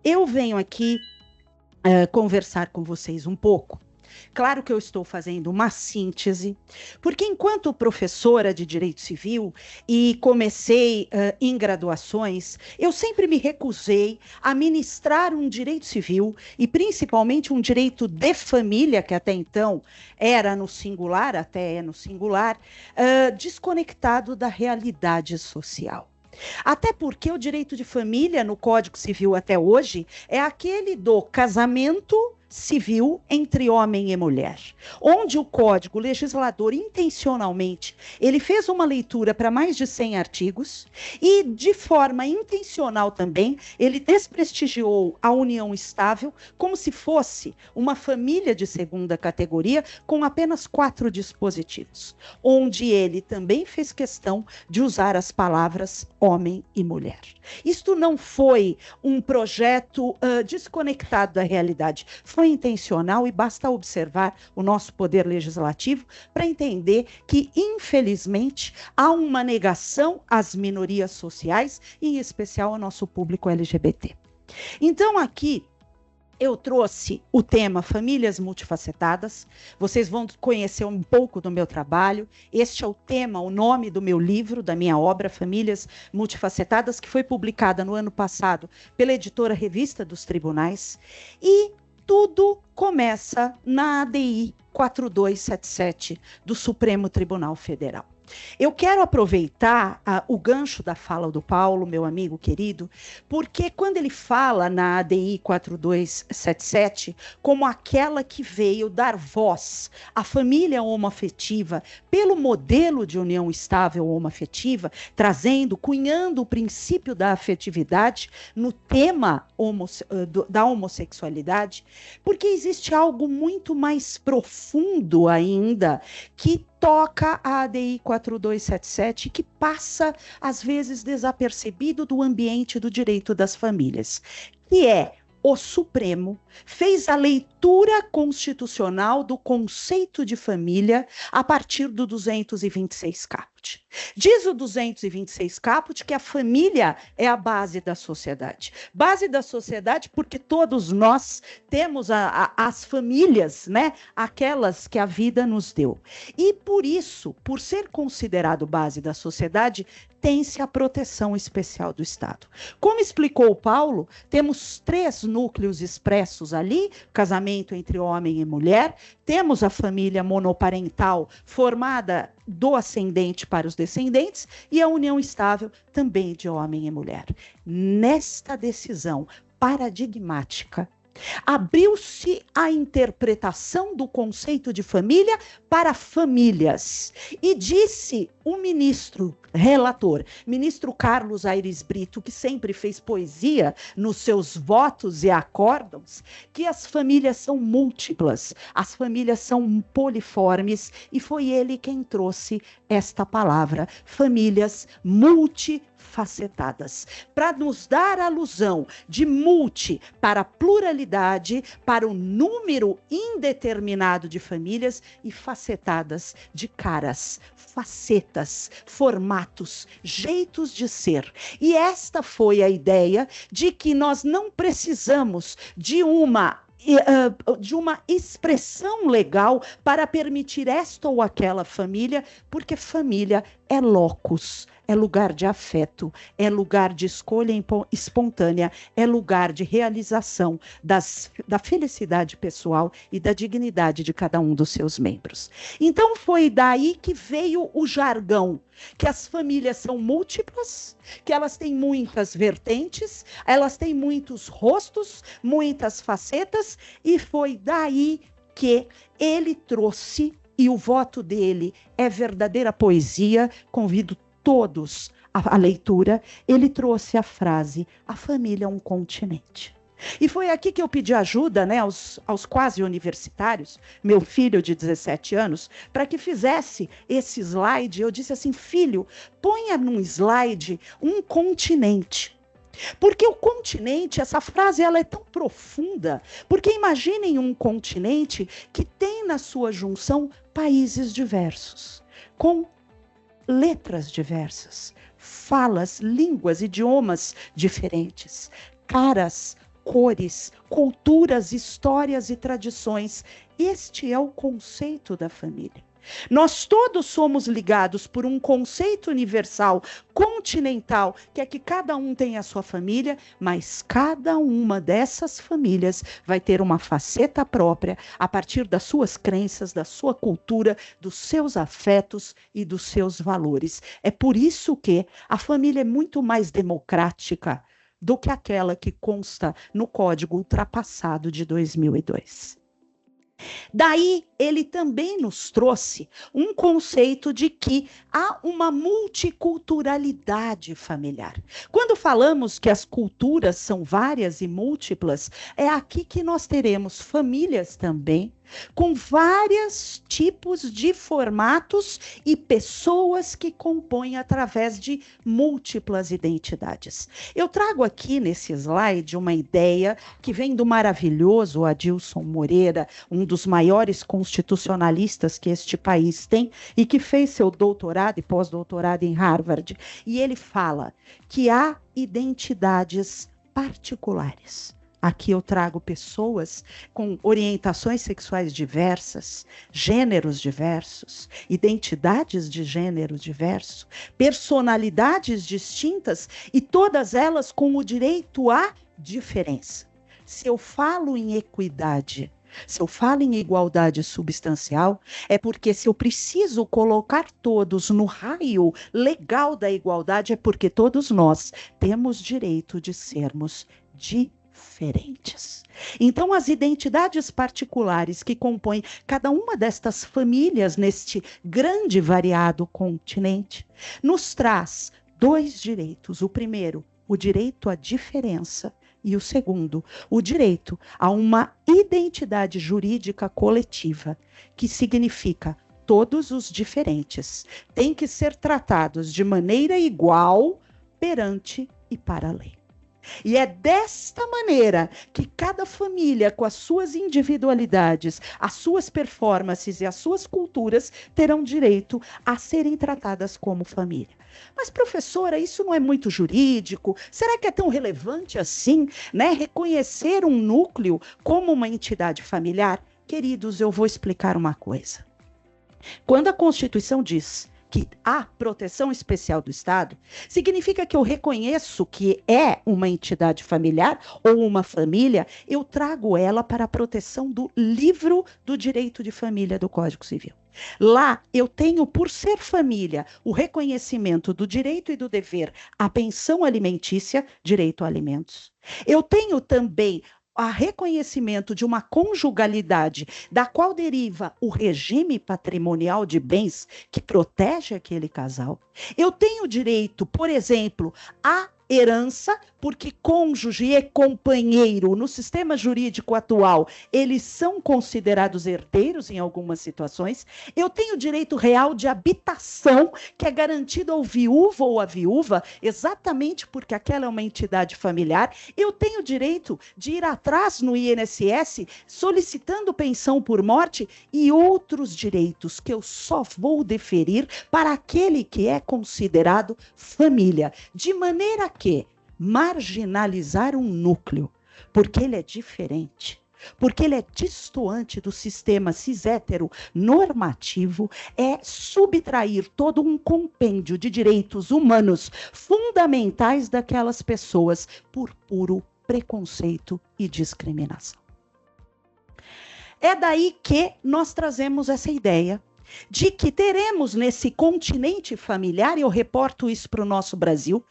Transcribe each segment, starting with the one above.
eu venho aqui conversar com vocês um pouco. Claro que eu estou fazendo uma síntese, porque enquanto professora de Direito Civil e comecei em graduações, eu sempre me recusei a ministrar um direito civil e principalmente um direito de família, que até então era no singular, até é no singular, desconectado da realidade social. Até porque o direito de família no Código Civil até hoje é aquele do casamento civil entre homem e mulher, onde o Código o legislador intencionalmente, ele fez uma leitura para mais de 100 artigos e de forma intencional também, ele desprestigiou a união estável como se fosse uma família de segunda categoria com apenas 4 dispositivos, onde ele também fez questão de usar as palavras homem e mulher. Isto não foi um projeto desconectado da realidade, foi intencional e basta observar o nosso poder legislativo para entender que, infelizmente, há uma negação às minorias sociais, em especial ao nosso público LGBT. Então, aqui, eu trouxe o tema Famílias Multifacetadas. Vocês vão conhecer um pouco do meu trabalho. Este é o tema, o nome do meu livro, da minha obra, Famílias Multifacetadas, que foi publicada no ano passado pela editora Revista dos Tribunais. E tudo começa na ADI 4277 do Supremo Tribunal Federal. Eu quero aproveitar o gancho da fala do Paulo, meu amigo querido, porque quando ele fala na ADI 4277 como aquela que veio dar voz à família homoafetiva pelo modelo de união estável homoafetiva, trazendo, cunhando o princípio da afetividade no tema da homossexualidade, porque existe algo muito mais profundo ainda que toca a ADI 4277, que passa, às vezes, desapercebido do ambiente do direito das famílias, que é o Supremo fez a leitura constitucional do conceito de família a partir do 226 caput. Diz o 226 caput que a família é a base da sociedade. Base da sociedade porque todos nós temos as famílias, né? Aquelas que a vida nos deu. E por isso, por ser considerado base da sociedade, tem-se a proteção especial do Estado. Como explicou o Paulo, temos 3 núcleos expressos ali, casamento entre homem e mulher, temos a família monoparental formada do ascendente para os descendentes e a união estável também de homem e mulher. Nesta decisão paradigmática, abriu-se a interpretação do conceito de família para famílias e disse o ministro relator, ministro Carlos Aires Brito, que sempre fez poesia nos seus votos e acórdãos, que as famílias são múltiplas, as famílias são poliformes, e foi ele quem trouxe esta palavra, famílias multifacetadas, para nos dar alusão de multi para pluralidade, para o número indeterminado de famílias e facetadas de caras, facetas, formatos, jeitos de ser. E esta foi a ideia de que nós não precisamos de uma expressão legal para permitir esta ou aquela família, porque família é locus, é lugar de afeto, é lugar de escolha espontânea, é lugar de realização da felicidade pessoal e da dignidade de cada um dos seus membros. Então foi daí que veio o jargão, que as famílias são múltiplas, que elas têm muitas vertentes, elas têm muitos rostos, muitas facetas, e foi daí que ele trouxe, e o voto dele é verdadeira poesia, convido todos à leitura, ele trouxe a frase, a família é um continente. E foi aqui que eu pedi ajuda, né, aos quase universitários, meu filho de 17 anos, para que fizesse esse slide. Eu disse assim, filho, ponha num slide um continente. Porque o continente, essa frase, ela é tão profunda, porque imaginem um continente que tem na sua junção países diversos, com letras diversas, falas, línguas, idiomas diferentes, caras, cores, culturas, histórias e tradições. Este é o conceito da família. Nós todos somos ligados por um conceito universal, continental, que é que cada um tem a sua família, mas cada uma dessas famílias vai ter uma faceta própria a partir das suas crenças, da sua cultura, dos seus afetos e dos seus valores. É por isso que a família é muito mais democrática do que aquela que consta no Código ultrapassado de 2002. Daí, ele também nos trouxe um conceito de que há uma multiculturalidade familiar. Quando falamos que as culturas são várias e múltiplas, é aqui que nós teremos famílias também, com vários tipos de formatos e pessoas que compõem através de múltiplas identidades. Eu trago aqui nesse slide uma ideia que vem do maravilhoso Adilson Moreira, um dos maiores constitucionalistas que este país tem e que fez seu doutorado e pós-doutorado em Harvard. E ele fala que há identidades particulares. Aqui eu trago pessoas com orientações sexuais diversas, gêneros diversos, identidades de gênero diverso, personalidades distintas e todas elas com o direito à diferença. Se eu falo em equidade, se eu falo em igualdade substancial, é porque se eu preciso colocar todos no raio legal da igualdade, é porque todos nós temos direito de sermos diferentes. Então, as identidades particulares que compõem cada uma destas famílias neste grande e variado continente nos traz dois direitos. O primeiro, o direito à diferença, e o segundo, o direito a uma identidade jurídica coletiva, que significa todos os diferentes têm que ser tratados de maneira igual perante e para a lei. E é desta maneira que cada família, com as suas individualidades, as suas performances e as suas culturas, terão direito a serem tratadas como família. Mas, professora, isso não é muito jurídico? Será que é tão relevante assim, né? Reconhecer um núcleo como uma entidade familiar? Queridos, eu vou explicar uma coisa. Quando a Constituição diz que há proteção especial do Estado, significa que eu reconheço que é uma entidade familiar ou uma família, eu trago ela para a proteção do livro do direito de família do Código Civil. Lá eu tenho, por ser família, o reconhecimento do direito e do dever à pensão alimentícia, direito a alimentos. Eu tenho também a reconhecimento de uma conjugalidade da qual deriva o regime patrimonial de bens que protege aquele casal. Eu tenho direito, por exemplo, à herança, porque cônjuge e companheiro, no sistema jurídico atual, eles são considerados herdeiros em algumas situações. Eu tenho direito real de habitação, que é garantido ao viúvo ou à viúva, exatamente porque aquela é uma entidade familiar. Eu tenho direito de ir atrás no INSS, solicitando pensão por morte e outros direitos que eu só vou deferir para aquele que é considerado família, de maneira que marginalizar um núcleo, porque ele é diferente, porque ele é distoante do sistema cis-hétero normativo, é subtrair todo um compêndio de direitos humanos fundamentais daquelas pessoas por puro preconceito e discriminação. É daí que nós trazemos essa ideia de que teremos nesse continente familiar, e eu reporto isso para o nosso Brasil,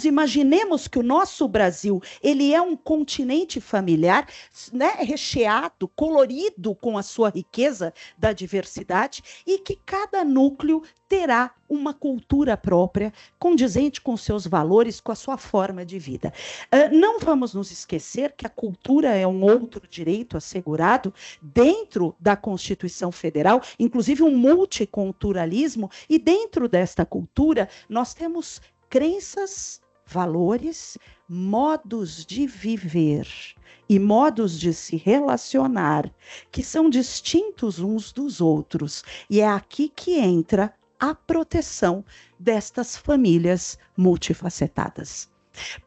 imaginemos que o nosso Brasil, ele é um continente familiar, né, recheado, colorido com a sua riqueza da diversidade, e que cada núcleo terá uma cultura própria, condizente com seus valores, com a sua forma de vida. Não vamos nos esquecer que a cultura é um outro direito assegurado dentro da Constituição Federal, inclusive um multiculturalismo, e dentro desta cultura nós temos crenças, valores, modos de viver e modos de se relacionar que são distintos uns dos outros. E é aqui que entra a proteção destas famílias multifacetadas.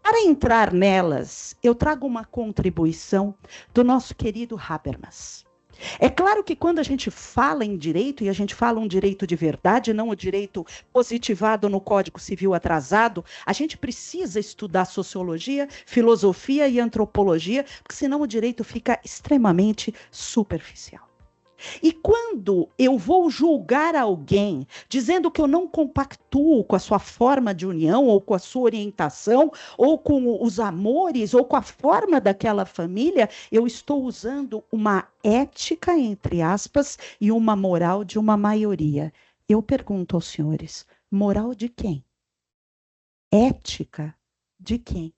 Para entrar nelas, eu trago uma contribuição do nosso querido Habermas. É claro que quando a gente fala em direito, e a gente fala um direito de verdade, não o direito positivado no Código Civil atrasado, a gente precisa estudar sociologia, filosofia e antropologia, porque senão o direito fica extremamente superficial. E quando eu vou julgar alguém dizendo que eu não compactuo com a sua forma de união, ou com a sua orientação, ou com os amores, ou com a forma daquela família, eu estou usando uma ética, entre aspas, e uma moral de uma maioria. Eu pergunto aos senhores, moral de quem? Ética de quem?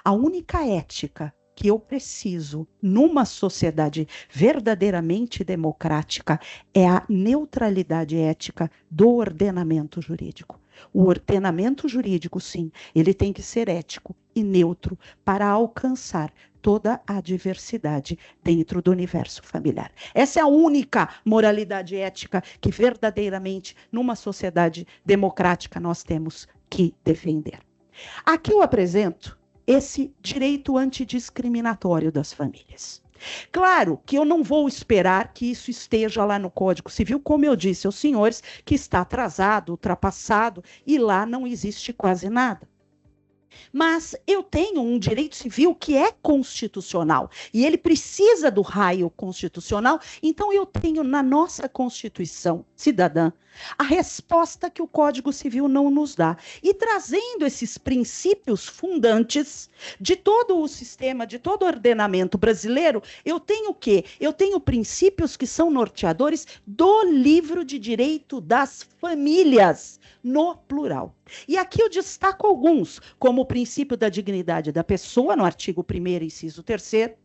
A única ética que eu preciso numa sociedade verdadeiramente democrática é a neutralidade ética do ordenamento jurídico. O ordenamento jurídico, sim, ele tem que ser ético e neutro para alcançar toda a diversidade dentro do universo familiar. Essa é a única moralidade ética que verdadeiramente numa sociedade democrática nós temos que defender. Aqui eu apresento esse direito antidiscriminatório das famílias. Claro que eu não vou esperar que isso esteja lá no Código Civil, como eu disse aos senhores, que está atrasado, ultrapassado, e lá não existe quase nada. Mas eu tenho um direito civil que é constitucional e ele precisa do raio constitucional. Então eu tenho na nossa Constituição cidadã a resposta que o Código Civil não nos dá. E trazendo esses princípios fundantes de todo o sistema, de todo o ordenamento brasileiro, eu tenho o quê? Eu tenho princípios que são norteadores do livro de direito das famílias, no plural. E aqui eu destaco alguns, como o princípio da dignidade da pessoa, no artigo 1º, inciso 3º,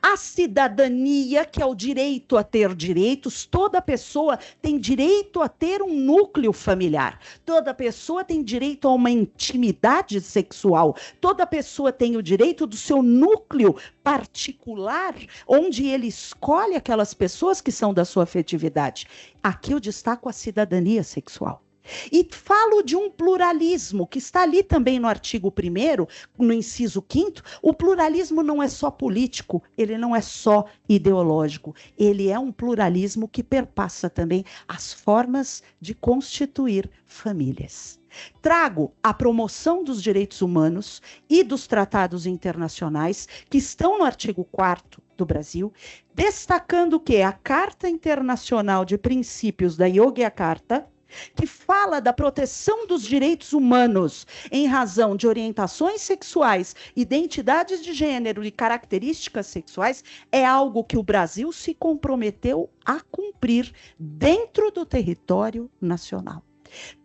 a cidadania, que é o direito a ter direitos. Toda pessoa tem direito a ter um núcleo familiar. Toda pessoa tem direito a uma intimidade sexual. Toda pessoa tem o direito do seu núcleo particular, onde ele escolhe aquelas pessoas que são da sua afetividade. Aqui eu destaco a cidadania sexual. E falo de um pluralismo que está ali também no artigo 1º, no inciso 5º. O pluralismo não é só político, ele não é só ideológico, ele é um pluralismo que perpassa também as formas de constituir famílias. Trago a promoção dos direitos humanos e dos tratados internacionais que estão no artigo 4º do Brasil, destacando que a Carta Internacional de Princípios da Yogyakarta, que fala da proteção dos direitos humanos em razão de orientações sexuais, identidades de gênero e características sexuais, é algo que o Brasil se comprometeu a cumprir dentro do território nacional.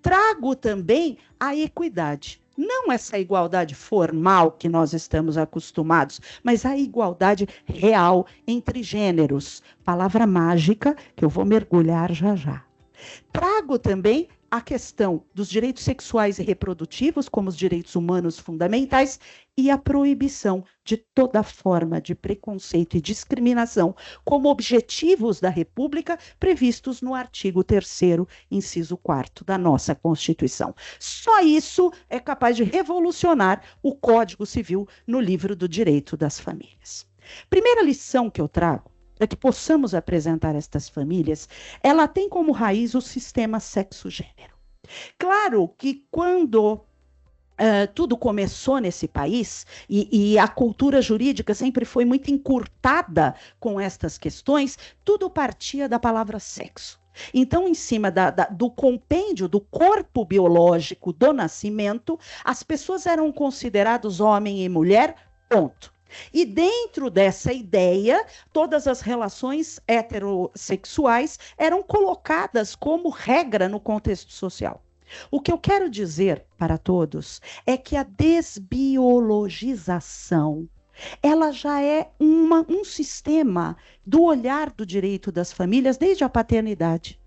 Trago também a equidade. Não essa igualdade formal que nós estamos acostumados, mas a igualdade real entre gêneros. Palavra mágica que eu vou mergulhar já já. Trago também a questão dos direitos sexuais e reprodutivos como os direitos humanos fundamentais e a proibição de toda forma de preconceito e discriminação como objetivos da República previstos no artigo 3º, inciso 4º da nossa Constituição. Só isso é capaz de revolucionar o Código Civil no livro do direito das famílias. Primeira lição que eu trago, para que possamos apresentar estas famílias, ela tem como raiz o sistema sexo-gênero. Claro que quando tudo começou nesse país, e a cultura jurídica sempre foi muito encurtada com estas questões, tudo partia da palavra sexo. Então, em cima do compêndio do corpo biológico do nascimento, as pessoas eram consideradas homem e mulher, ponto. E dentro dessa ideia, todas as relações heterossexuais eram colocadas como regra no contexto social. O que eu quero dizer para todos é que a desbiologização, ela já é um sistema do olhar do direito das famílias desde a paternidade.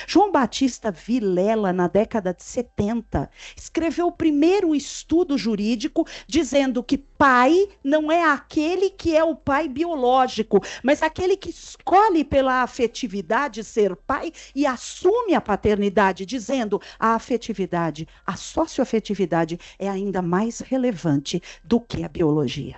João Batista Vilela, na década de 70, escreveu o primeiro estudo jurídico dizendo que pai não é aquele que é o pai biológico, mas aquele que escolhe pela afetividade ser pai e assume a paternidade, dizendo a afetividade, a socioafetividade é ainda mais relevante do que a biologia.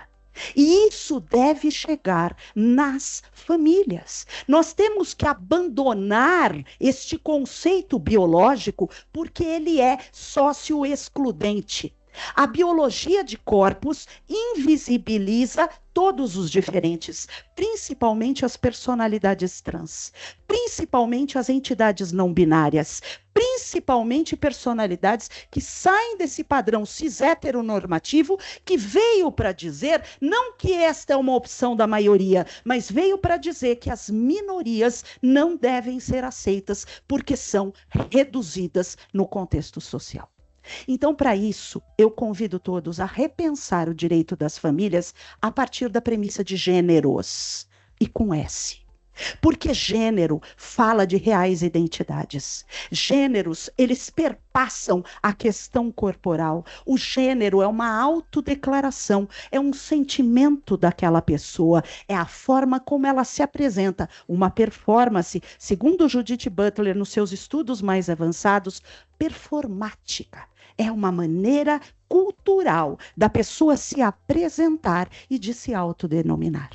E isso deve chegar nas famílias. Nós temos que abandonar este conceito biológico porque ele é socioexcludente. A biologia de corpos invisibiliza todos os diferentes, principalmente as personalidades trans, principalmente as entidades não binárias, principalmente personalidades que saem desse padrão cis-heteronormativo, que veio para dizer, não que esta é uma opção da maioria, mas veio para dizer que as minorias não devem ser aceitas porque são reduzidas no contexto social. Então, para isso, eu convido todos a repensar o direito das famílias a partir da premissa de gêneros, e com S. Porque gênero fala de reais identidades. Gêneros, eles perpassam a questão corporal. O gênero é uma autodeclaração, é um sentimento daquela pessoa, é a forma como ela se apresenta, uma performance, segundo Judith Butler, nos seus estudos mais avançados, performática. É uma maneira cultural da pessoa se apresentar e de se autodenominar.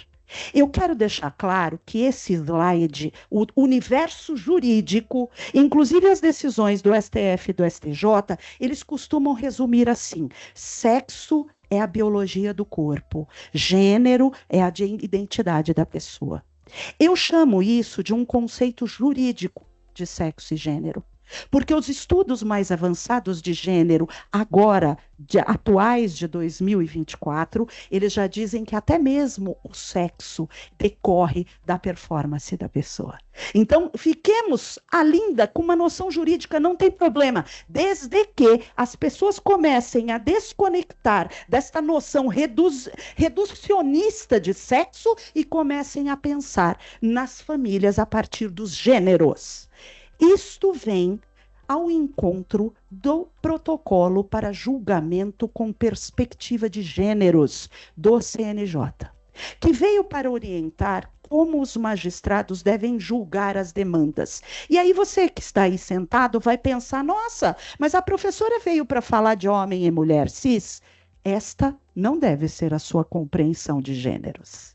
Eu quero deixar claro que esse slide, o universo jurídico, inclusive as decisões do STF e do STJ, eles costumam resumir assim: sexo é a biologia do corpo, gênero é a identidade da pessoa. Eu chamo isso de um conceito jurídico de sexo e gênero. Porque os estudos mais avançados de gênero, agora, atuais de 2024, eles já dizem que até mesmo o sexo decorre da performance da pessoa. Então, fiquemos ainda com uma noção jurídica, não tem problema, desde que as pessoas comecem a desconectar desta noção reducionista de sexo e comecem a pensar nas famílias a partir dos gêneros. Isto vem ao encontro do protocolo para julgamento com perspectiva de gêneros do CNJ, que veio para orientar como os magistrados devem julgar as demandas. E aí você que está aí sentado vai pensar, nossa, mas a professora veio para falar de homem e mulher cis. Esta não deve ser a sua compreensão de gêneros.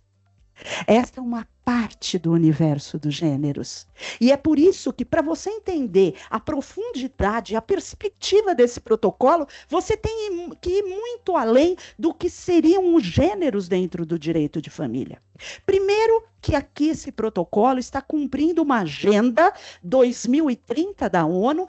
Esta é uma parte do universo dos gêneros. E é por isso que, para você entender a profundidade, a perspectiva desse protocolo, você tem que ir muito além do que seriam os gêneros dentro do direito de família. Primeiro, que aqui esse protocolo está cumprindo uma agenda 2030 da ONU,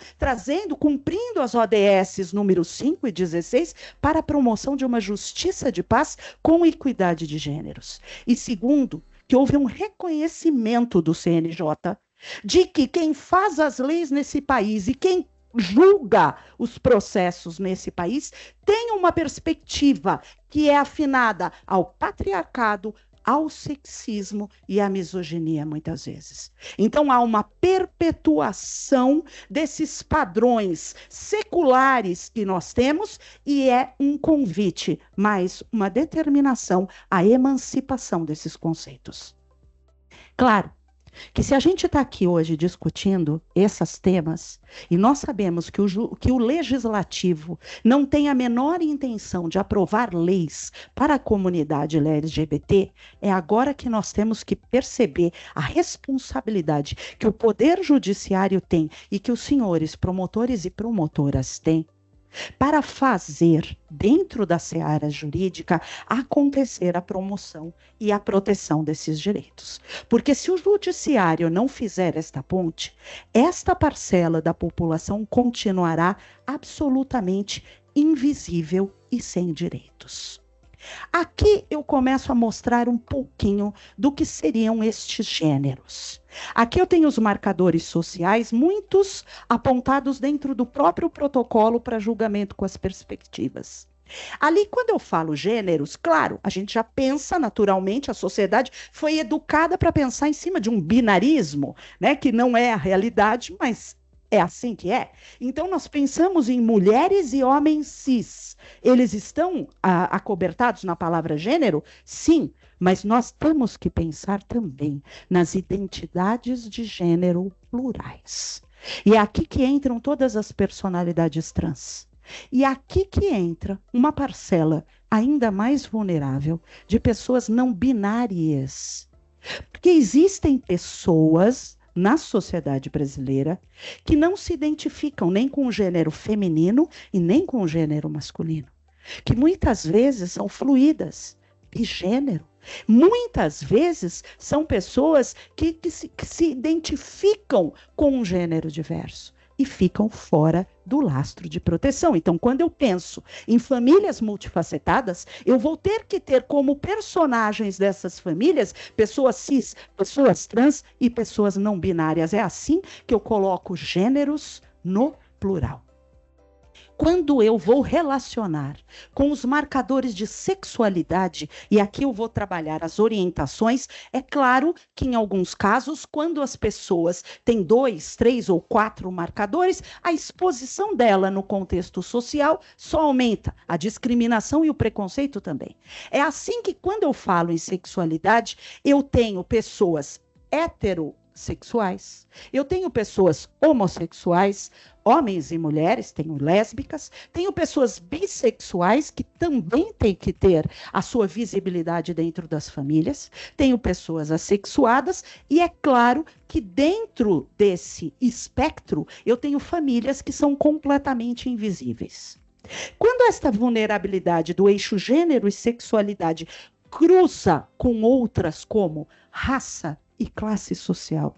cumprindo as ODS número 5 e 16 para a promoção de uma justiça de paz com equidade de gêneros. E segundo, que houve um reconhecimento do CNJ de que quem faz as leis nesse país e quem julga os processos nesse país tem uma perspectiva que é afinada ao patriarcado, ao sexismo e à misoginia, muitas vezes. Então, há uma perpetuação desses padrões seculares que nós temos e é um convite, mais uma determinação à emancipação desses conceitos. Claro que se a gente está aqui hoje discutindo esses temas, e nós sabemos que o legislativo não tem a menor intenção de aprovar leis para a comunidade LGBT, é agora que nós temos que perceber a responsabilidade que o Poder Judiciário tem e que os senhores promotores e promotoras têm para fazer, dentro da seara jurídica, acontecer a promoção e a proteção desses direitos. Porque se o judiciário não fizer esta ponte, esta parcela da população continuará absolutamente invisível e sem direitos. Aqui eu começo a mostrar um pouquinho do que seriam estes gêneros. Aqui eu tenho os marcadores sociais, muitos apontados dentro do próprio protocolo para julgamento com as perspectivas. Ali, quando eu falo gêneros, claro, a gente já pensa naturalmente, a sociedade foi educada para pensar em cima de um binarismo, né, que não é a realidade, mas é assim que é. Então, nós pensamos em mulheres e homens cis. Eles estão acobertados na palavra gênero? Sim, mas nós temos que pensar também nas identidades de gênero plurais. E é aqui que entram todas as personalidades trans. E aqui que entra uma parcela ainda mais vulnerável de pessoas não binárias. Porque existem pessoas na sociedade brasileira que não se identificam nem com o gênero feminino e nem com o gênero masculino, que muitas vezes são fluídas de gênero. Muitas vezes são pessoas que se identificam com um gênero diverso e ficam fora do lastro de proteção. Então, quando eu penso em famílias multifacetadas, eu vou ter que ter como personagens dessas famílias pessoas cis, pessoas trans e pessoas não binárias. É assim que eu coloco gêneros no plural. Quando eu vou relacionar com os marcadores de sexualidade, e aqui eu vou trabalhar as orientações, é claro que em alguns casos, quando as pessoas têm 2, 3 ou 4 marcadores, a exposição dela no contexto social só aumenta, a discriminação e o preconceito também. É assim que quando eu falo em sexualidade, eu tenho pessoas heterossexuais, eu tenho pessoas homossexuais, homens e mulheres, tenho lésbicas, tenho pessoas bissexuais que também têm que ter a sua visibilidade dentro das famílias, tenho pessoas assexuadas e é claro que dentro desse espectro eu tenho famílias que são completamente invisíveis. Quando esta vulnerabilidade do eixo gênero e sexualidade cruza com outras como raça e classe social,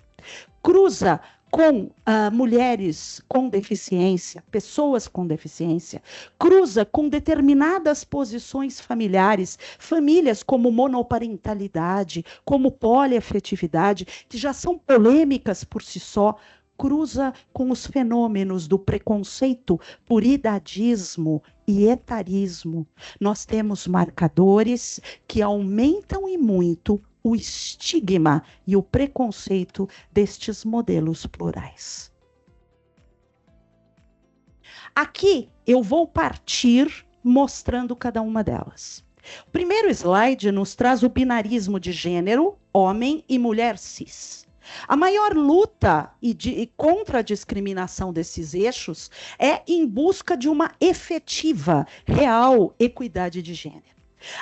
cruza com mulheres com deficiência, pessoas com deficiência, cruza com determinadas posições familiares, famílias como monoparentalidade, como poliafetividade, que já são polêmicas por si só, cruza com os fenômenos do preconceito por idadismo e etarismo. Nós temos marcadores que aumentam e muito o estigma e o preconceito destes modelos plurais. Aqui eu vou partir mostrando cada uma delas. O primeiro slide nos traz o binarismo de gênero, homem e mulher cis. A maior luta contra a discriminação desses eixos é em busca de uma efetiva, real equidade de gênero.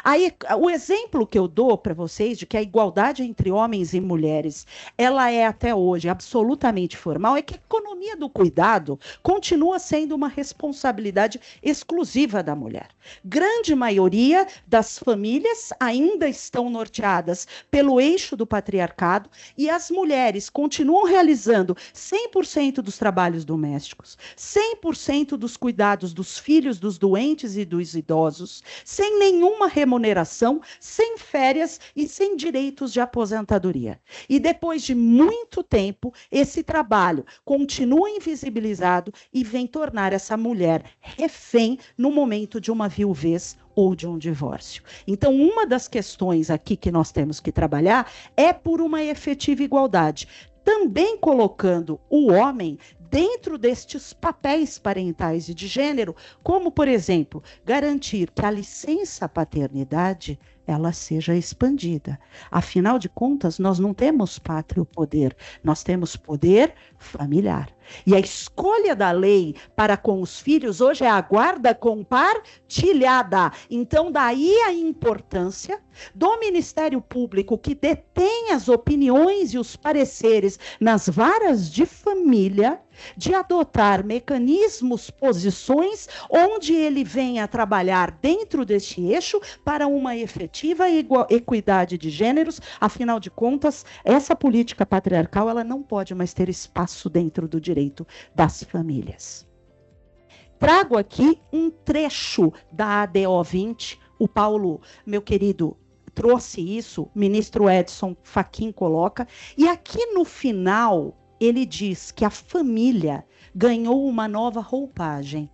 Aí, o exemplo que eu dou para vocês de que a igualdade entre homens e mulheres, ela é até hoje absolutamente formal, é que a economia do cuidado continua sendo uma responsabilidade exclusiva da mulher. Grande maioria das famílias ainda estão norteadas pelo eixo do patriarcado e as mulheres continuam realizando 100% dos trabalhos domésticos, 100% dos cuidados dos filhos, dos doentes e dos idosos, sem nenhuma remuneração, sem férias e sem direitos de aposentadoria. E depois de muito tempo, esse trabalho continua invisibilizado e vem tornar essa mulher refém no momento de uma viuvez ou de um divórcio. Então, uma das questões aqui que nós temos que trabalhar é por uma efetiva igualdade, também colocando o homem dentro destes papéis parentais e de gênero, como, por exemplo, garantir que a licença paternidade ela seja expandida. Afinal de contas, nós não temos pátrio poder, nós temos poder familiar. E a escolha da lei para com os filhos hoje é a guarda compartilhada. Então, daí a importância do Ministério Público, que detém as opiniões e os pareceres nas varas de família, de adotar mecanismos, posições, onde ele venha trabalhar dentro deste eixo para uma efetiva equidade de gêneros. Afinal de contas, essa política patriarcal ela não pode mais ter espaço dentro do direito das famílias. Trago aqui um trecho da ADO 20, o Paulo, meu querido, trouxe isso, o ministro Edson Fachin coloca, e aqui no final ele diz que a família ganhou uma nova roupagem.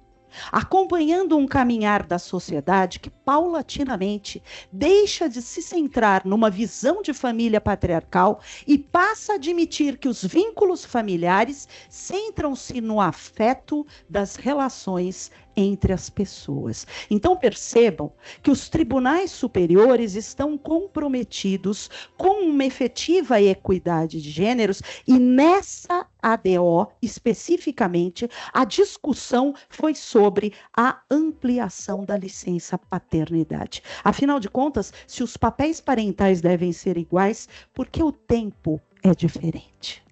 acompanhando um caminhar da sociedade que paulatinamente deixa de se centrar numa visão de família patriarcal e passa a admitir que os vínculos familiares centram-se no afeto das relações entre as pessoas. Então percebam que os tribunais superiores estão comprometidos com uma efetiva equidade de gêneros e nessa ADO, especificamente, a discussão foi sobre a ampliação da licença paternidade. Afinal de contas, se os papéis parentais devem ser iguais, por que o tempo é diferente?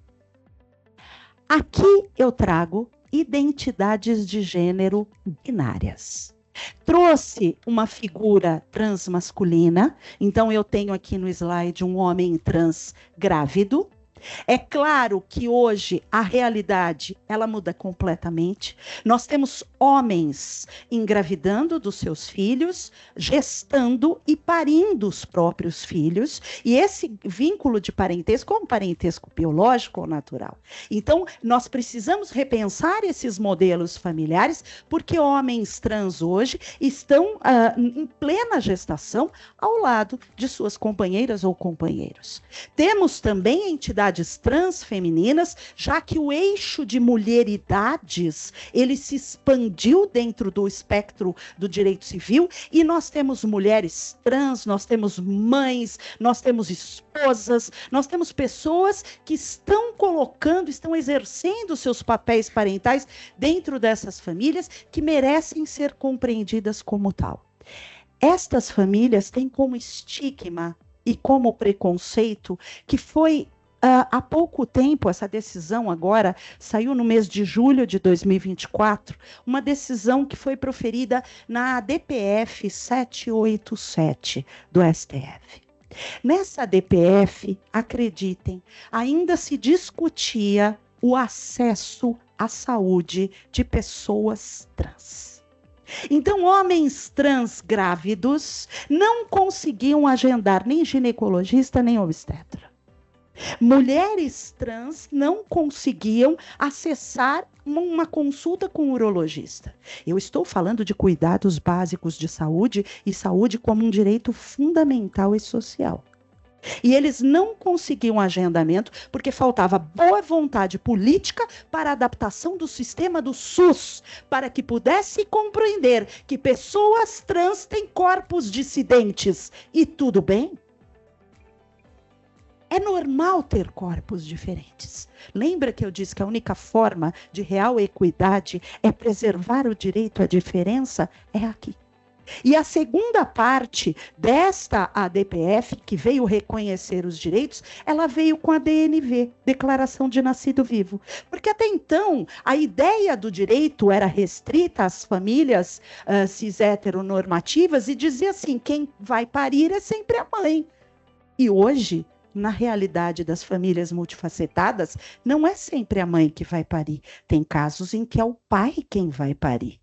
Aqui eu trago identidades de gênero binárias. Trouxe uma figura transmasculina, então eu tenho aqui no slide um homem trans grávido. É claro que hoje a realidade ela muda completamente. Nós temos homens engravidando dos seus filhos, gestando e parindo os próprios filhos, e esse vínculo de parentesco é um parentesco biológico ou natural. Então, nós precisamos repensar esses modelos familiares, porque homens trans hoje estão em plena gestação ao lado de suas companheiras ou companheiros. Temos também entidades transfemininas, já que o eixo de mulheridades, ele se expandiu dentro do espectro do direito civil, e nós temos mulheres trans, nós temos mães, nós temos esposas, nós temos pessoas que estão colocando, estão exercendo seus papéis parentais dentro dessas famílias que merecem ser compreendidas como tal. Estas famílias têm como estigma e como preconceito que foi há pouco tempo, essa decisão agora saiu no mês de julho de 2024, uma decisão que foi proferida na DPF 787 do STF. Nessa DPF, acreditem, ainda se discutia o acesso à saúde de pessoas trans. Então, homens trans grávidos não conseguiam agendar nem ginecologista, nem obstetra. Mulheres trans não conseguiam acessar uma consulta com o urologista. Eu estou falando de cuidados básicos de saúde e saúde como um direito fundamental e social. E eles não conseguiam agendamento porque faltava boa vontade política para a adaptação do sistema do SUS, para que pudesse compreender que pessoas trans têm corpos dissidentes. E tudo bem? É normal ter corpos diferentes. Lembra que eu disse que a única forma de real equidade é preservar o direito à diferença? É aqui. E a segunda parte desta ADPF, que veio reconhecer os direitos, ela veio com a DNV, Declaração de Nascido Vivo. Porque até então, a ideia do direito era restrita às famílias cis-heteronormativas e dizia assim, quem vai parir é sempre a mãe. E hoje, na realidade das famílias multifacetadas, não é sempre a mãe que vai parir. Tem casos em que é o pai quem vai parir.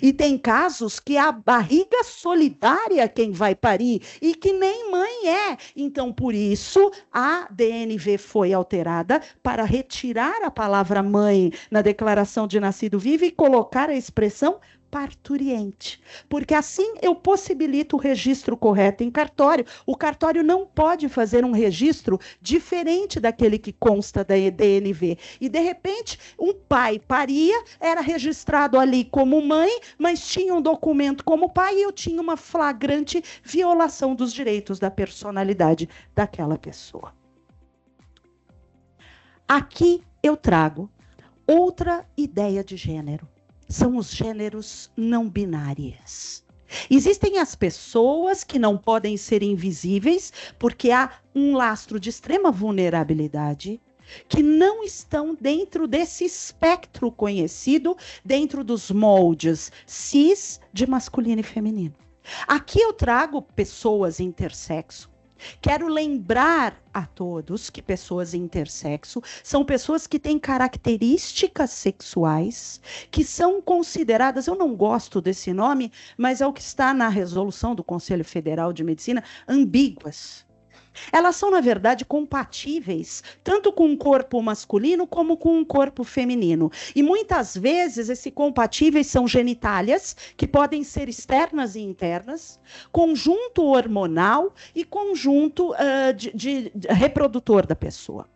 E tem casos que é a barriga solidária quem vai parir e que nem mãe é. Então, por isso, a DNV foi alterada para retirar a palavra mãe na declaração de nascido vivo e colocar a expressão parturiente, porque assim eu possibilito o registro correto em cartório. O cartório não pode fazer um registro diferente daquele que consta da DNV. E, de repente, um pai paria, era registrado ali como mãe, mas tinha um documento como pai e eu tinha uma flagrante violação dos direitos da personalidade daquela pessoa. Aqui eu trago outra ideia de gênero. São os gêneros não binários. Existem as pessoas que não podem ser invisíveis porque há um lastro de extrema vulnerabilidade, que não estão dentro desse espectro conhecido, dentro dos moldes cis de masculino e feminino. Aqui eu trago pessoas intersexo. Quero lembrar a todos que pessoas intersexo são pessoas que têm características sexuais que são consideradas, eu não gosto desse nome, mas é o que está na resolução do Conselho Federal de Medicina, ambíguas. Elas são, na verdade, compatíveis, tanto com o corpo masculino como com o corpo feminino. E muitas vezes, esses compatíveis são genitálias, que podem ser externas e internas, conjunto hormonal e conjunto de reprodutor da pessoa.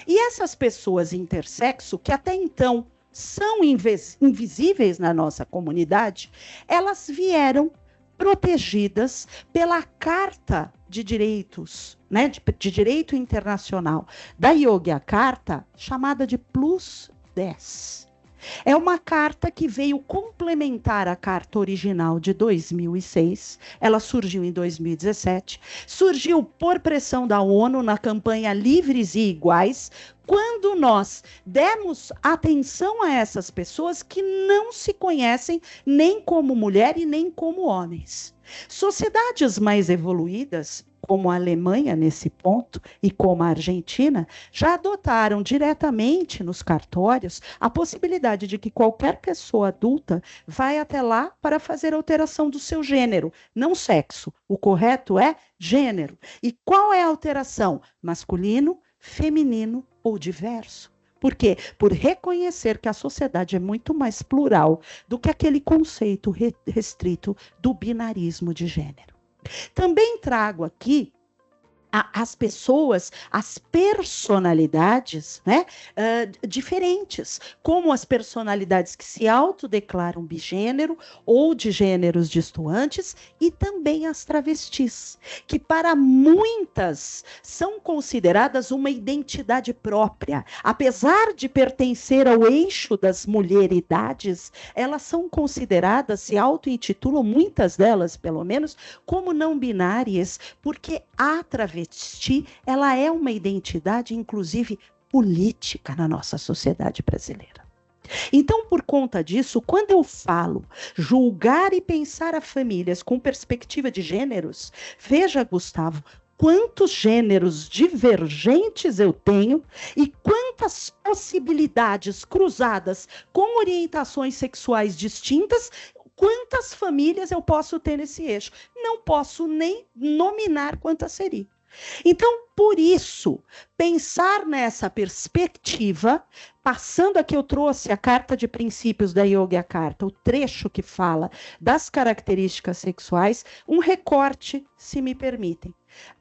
E essas pessoas intersexo, que até então são invisíveis na nossa comunidade, elas vieram protegidas pela Carta de Direitos, né, de Direito Internacional da Yogyakarta, chamada de Plus 10. É uma carta que veio complementar a carta original de 2006. Ela surgiu em 2017. Surgiu por pressão da ONU na campanha Livres e Iguais, quando nós demos atenção a essas pessoas que não se conhecem nem como mulher e nem como homens. Sociedades mais evoluídas, como a Alemanha nesse ponto e como a Argentina, já adotaram diretamente nos cartórios a possibilidade de que qualquer pessoa adulta vai até lá para fazer alteração do seu gênero, não sexo. O correto é gênero. E qual é a alteração? Masculino, feminino ou diverso. Por quê? Por reconhecer que a sociedade é muito mais plural do que aquele conceito restrito do binarismo de gênero. Também trago aqui as pessoas, as personalidades, né, diferentes, como as personalidades que se autodeclaram bigênero ou de gêneros distoantes, e também as travestis, que para muitas são consideradas uma identidade própria. Apesar de pertencer ao eixo das mulheridades, elas são consideradas, se auto-intitulam, muitas delas pelo menos, como não binárias, porque a travesti, ela é uma identidade, inclusive, política na nossa sociedade brasileira. Então, por conta disso, quando eu falo julgar e pensar as famílias com perspectiva de gêneros, veja, Gustavo, quantos gêneros divergentes eu tenho e quantas possibilidades cruzadas com orientações sexuais distintas. Quantas famílias eu posso ter nesse eixo? Não posso nem nominar quantas seriam. Então, por isso, pensar nessa perspectiva, passando aqui eu trouxe a Carta de Princípios da Yogyakarta, o trecho que fala das características sexuais, um recorte, se me permitem.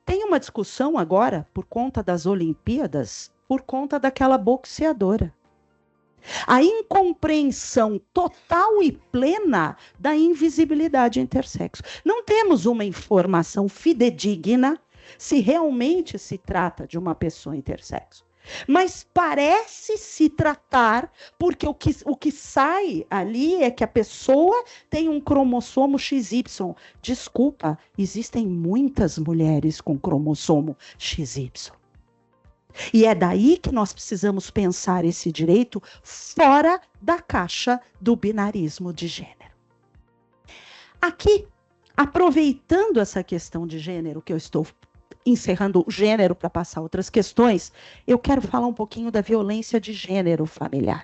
Tem uma discussão agora, por conta das Olimpíadas, por conta daquela boxeadora. A incompreensão total e plena da invisibilidade intersexo. Não temos uma informação fidedigna se realmente se trata de uma pessoa intersexo. Mas parece se tratar, porque o que sai ali é que a pessoa tem um cromossomo XY. Desculpa, existem muitas mulheres com cromossomo XY. E é daí que nós precisamos pensar esse direito fora da caixa do binarismo de gênero. Aqui, aproveitando essa questão de gênero, que eu estou encerrando o gênero para passar outras questões, eu quero falar um pouquinho da violência de gênero familiar.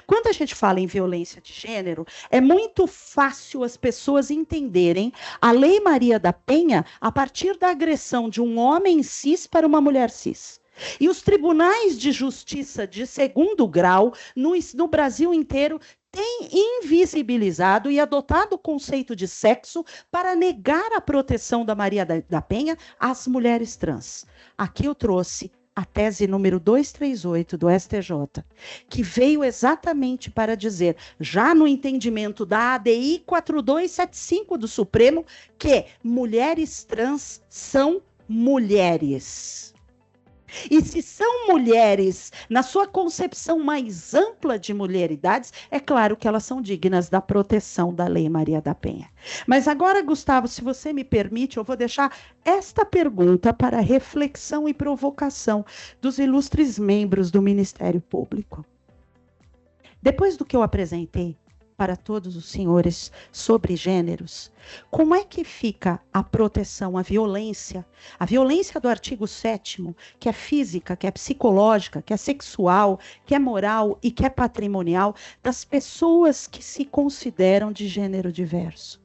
Quando a gente fala em violência de gênero, é muito fácil as pessoas entenderem a Lei Maria da Penha a partir da agressão de um homem cis para uma mulher cis. E os tribunais de justiça de segundo grau, no Brasil inteiro, têm invisibilizado e adotado o conceito de sexo para negar a proteção da Maria da Penha às mulheres trans. Aqui eu trouxe a tese número 238 do STJ, que veio exatamente para dizer, já no entendimento da ADI 4275 do Supremo, que mulheres trans são mulheres. E se são mulheres, na sua concepção mais ampla de mulheridades, é claro que elas são dignas da proteção da Lei Maria da Penha. Mas agora, Gustavo, se você me permite, eu vou deixar esta pergunta para reflexão e provocação dos ilustres membros do Ministério Público. Depois do que eu apresentei para todos os senhores sobre gêneros, como é que fica a proteção, a violência do artigo 7º, que é física, que é psicológica, que é sexual, que é moral e que é patrimonial, das pessoas que se consideram de gênero diverso?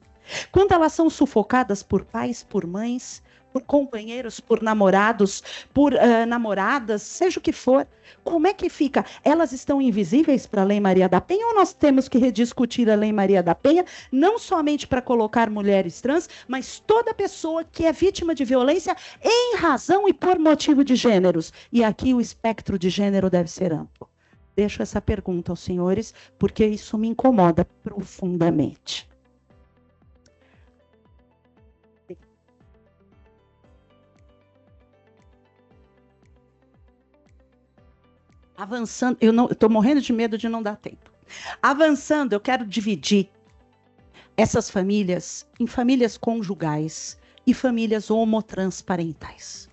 Quando elas são sufocadas por pais, por mães, por companheiros, por namorados, por namoradas, seja o que for. Como é que fica? Elas estão invisíveis para a Lei Maria da Penha ou nós temos que rediscutir a Lei Maria da Penha, não somente para colocar mulheres trans, mas toda pessoa que é vítima de violência em razão e por motivo de gêneros? E aqui o espectro de gênero deve ser amplo. Deixo essa pergunta aos senhores, porque isso me incomoda profundamente. Avançando, eu estou morrendo de medo de não dar tempo. Avançando, eu quero dividir essas famílias em famílias conjugais e famílias homotransparentais.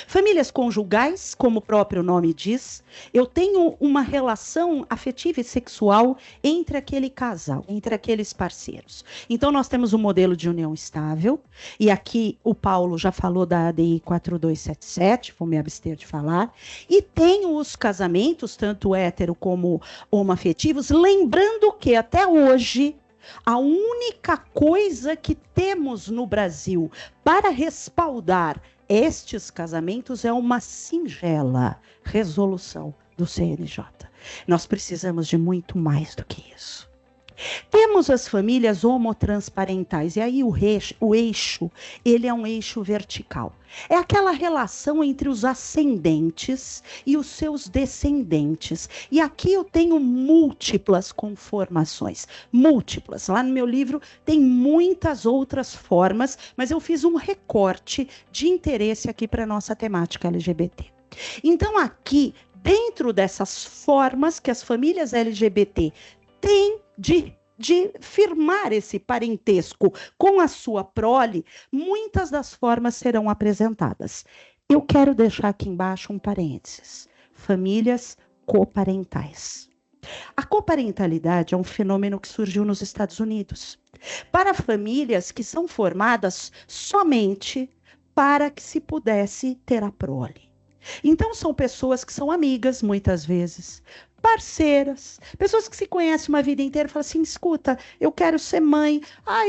Famílias conjugais, como o próprio nome diz, eu tenho uma relação afetiva e sexual entre aquele casal, entre aqueles parceiros. Então, nós temos um modelo de união estável, e aqui o Paulo já falou da ADI 4277, vou me abster de falar, e tem os casamentos, tanto hétero como homoafetivos, lembrando que até hoje a única coisa que temos no Brasil para respaldar estes casamentos é uma singela resolução do CNJ. Nós precisamos de muito mais do que isso. Temos as famílias homotransparentais, e aí o eixo, ele é um eixo vertical. É aquela relação entre os ascendentes e os seus descendentes. E aqui eu tenho múltiplas conformações, múltiplas. Lá no meu livro tem muitas outras formas, mas eu fiz um recorte de interesse aqui para a nossa temática LGBT. Então aqui, dentro dessas formas que as famílias LGBT têm de firmar esse parentesco com a sua prole, muitas das formas serão apresentadas. Eu quero deixar aqui embaixo um parênteses. Famílias coparentais. A coparentalidade é um fenômeno que surgiu nos Estados Unidos, para famílias que são formadas somente para que se pudesse ter a prole. Então, são pessoas que são amigas, muitas vezes, parceiras, pessoas que se conhecem uma vida inteira e falam assim, escuta, eu quero ser mãe,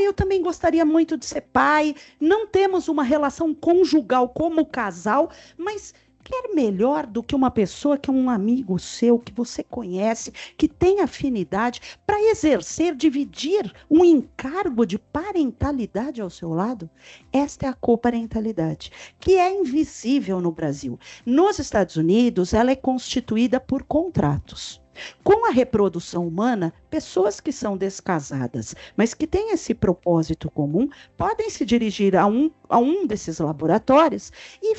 eu também gostaria muito de ser pai, não temos uma relação conjugal como casal, mas quer melhor do que uma pessoa que é um amigo seu, que você conhece, que tem afinidade, para exercer, dividir um encargo de parentalidade ao seu lado? Esta é a coparentalidade, que é invisível no Brasil. Nos Estados Unidos, ela é constituída por contratos. Com a reprodução humana, pessoas que são descasadas, mas que têm esse propósito comum, podem se dirigir a um desses laboratórios e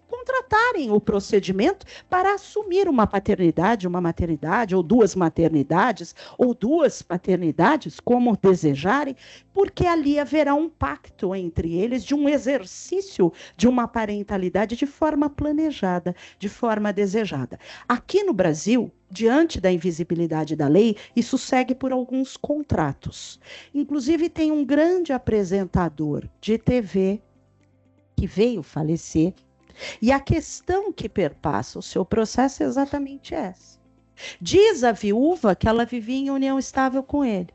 contratarem o procedimento para assumir uma paternidade, uma maternidade, ou duas maternidades, ou duas paternidades, como desejarem, porque ali haverá um pacto entre eles de um exercício de uma parentalidade de forma planejada, de forma desejada. Aqui no Brasil, diante da invisibilidade da lei, isso segue por alguns contratos. Inclusive, tem um grande apresentador de TV que veio falecer, e a questão que perpassa o seu processo é exatamente essa. Diz a viúva que ela vivia em união estável com ele.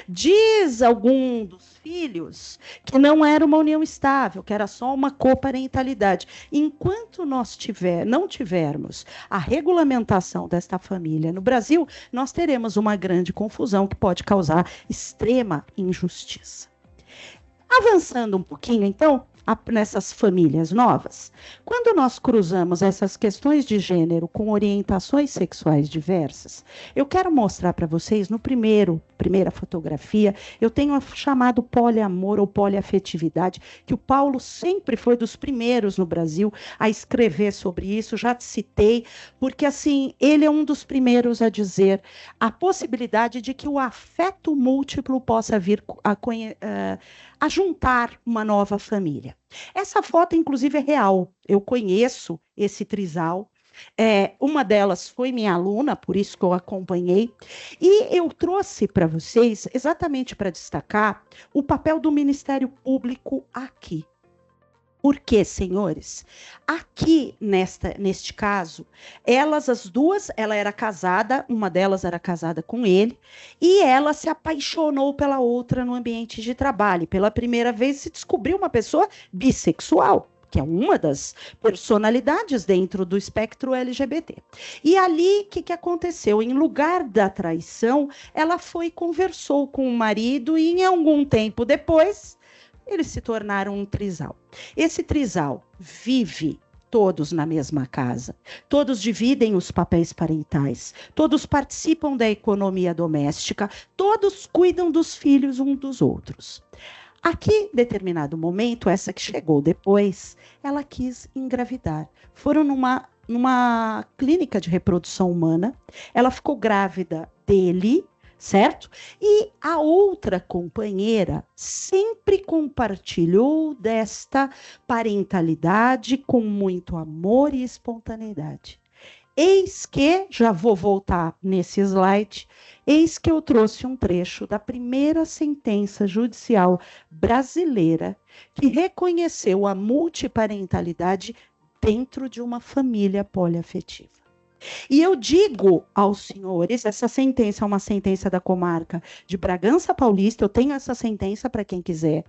Diz algum dos filhos que não era uma união estável, que era só uma coparentalidade. Enquanto nós não tivermos a regulamentação desta família no Brasil, nós teremos uma grande confusão que pode causar extrema injustiça. Avançando um pouquinho, então, nessas famílias novas, quando nós cruzamos essas questões de gênero com orientações sexuais diversas, eu quero mostrar para vocês, primeira fotografia, eu tenho chamado poliamor ou poliafetividade, que o Paulo sempre foi dos primeiros no Brasil a escrever sobre isso, já te citei, porque assim, ele é um dos primeiros a dizer a possibilidade de que o afeto múltiplo possa vir a juntar uma nova família. Essa foto, inclusive, é real. Eu conheço esse trisal. Uma delas foi minha aluna, por isso que eu acompanhei. E eu trouxe para vocês, exatamente para destacar, o papel do Ministério Público aqui. Por quê, senhores? Aqui, neste caso, elas, as duas, ela era casada, uma delas era casada com ele, e ela se apaixonou pela outra no ambiente de trabalho. Pela primeira vez se descobriu uma pessoa bissexual, que é uma das personalidades dentro do espectro LGBT. E ali, o que aconteceu? Em lugar da traição, ela foi e conversou com o marido, e em algum tempo depois eles se tornaram um trisal. Esse trisal vive todos na mesma casa, todos dividem os papéis parentais, todos participam da economia doméstica, todos cuidam dos filhos uns dos outros. Aqui, em determinado momento, essa que chegou depois, ela quis engravidar. Foram numa clínica de reprodução humana, ela ficou grávida dele, certo? E a outra companheira sempre compartilhou desta parentalidade com muito amor e espontaneidade. Eis que, já vou voltar nesse slide, eis que eu trouxe um trecho da primeira sentença judicial brasileira que reconheceu a multiparentalidade dentro de uma família poliafetiva. E eu digo aos senhores, essa sentença é uma sentença da comarca de Bragança Paulista, eu tenho essa sentença para quem quiser.